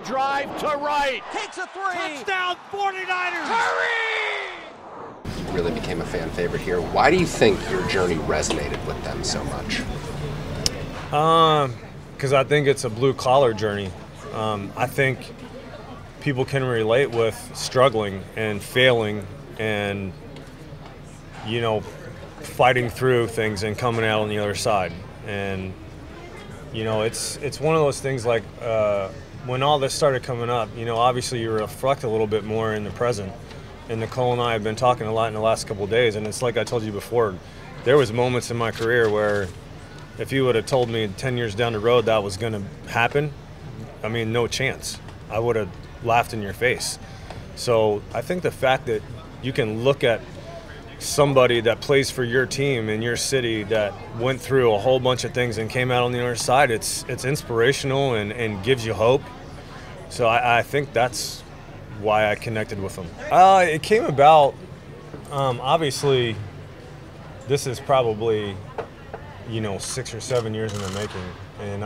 drive to right. Takes a three. Touchdown 49ers. Hurry! You really became a fan favorite here. Why do you think your journey resonated with them so much? Because I think it's a blue-collar journey. I think people can relate with struggling and failing and, you know, fighting through things and coming out on the other side. And, you know, it's one of those things like when all this started coming up, you know, obviously you reflect a little bit more in the present. And Nicole and I have been talking a lot in the last couple of days, and it's like I told you before, there was moments in my career where if you would have told me 10 years down the road that was going to happen, I mean, no chance. I would have laughed in your face. So I think the fact that you can look at somebody that plays for your team in your city that went through a whole bunch of things and came out on the other side, it's inspirational and gives you hope. So I think that's why I connected with them. It came about, obviously, this is probably, you know, 6 or 7 years in the making. And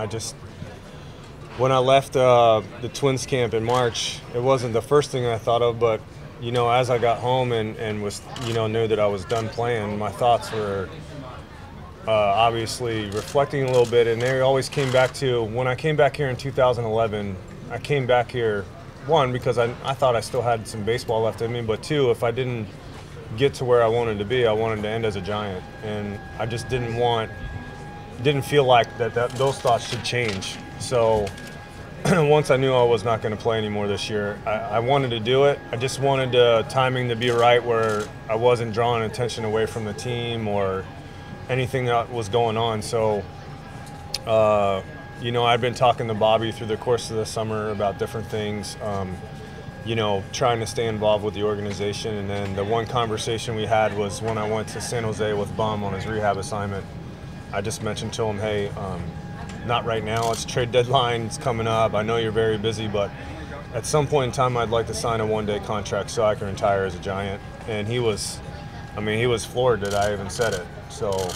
when I left the Twins camp in March, it wasn't the first thing I thought of, but, you know, as I got home and was, you know, knew that I was done playing, my thoughts were obviously reflecting a little bit. And they always came back to, when I came back here in 2011, I came back here, one, because I thought I still had some baseball left in me, but two, if I didn't get to where I wanted to be, I wanted to end as a Giant. And I just didn't feel like those thoughts should change. So once I knew I was not going to play anymore this year, I wanted to do it. I just wanted the timing to be right where I wasn't drawing attention away from the team or anything that was going on. So, you know, I've been talking to Bobby through the course of the summer about different things, you know, trying to stay involved with the organization. And then the one conversation we had was when I went to San Jose with Bum on his rehab assignment. I just mentioned to him, hey, not right now. It's trade deadline. It's coming up. I know you're very busy, but at some point in time, I'd like to sign a one-day contract so I can retire as a Giant. And he was floored that I even said it. So,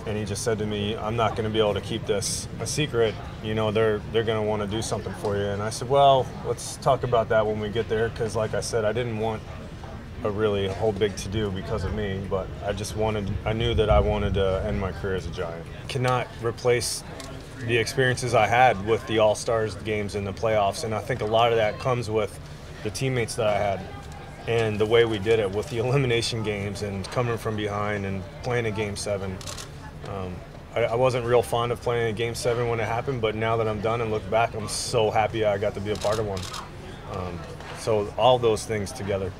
and he just said to me, I'm not going to be able to keep this a secret. You know, they're going to want to do something for you. And I said, well, let's talk about that when we get there, because like I said, I didn't want a really whole big to-do because of me, but I knew that I wanted to end my career as a Giant. Cannot replace the experiences I had with the All-Stars games and the playoffs, and I think a lot of that comes with the teammates that I had and the way we did it with the elimination games and coming from behind and playing a Game 7. I wasn't real fond of playing a Game 7 when it happened, but now that I'm done and look back, I'm so happy I got to be a part of one. So all those things together.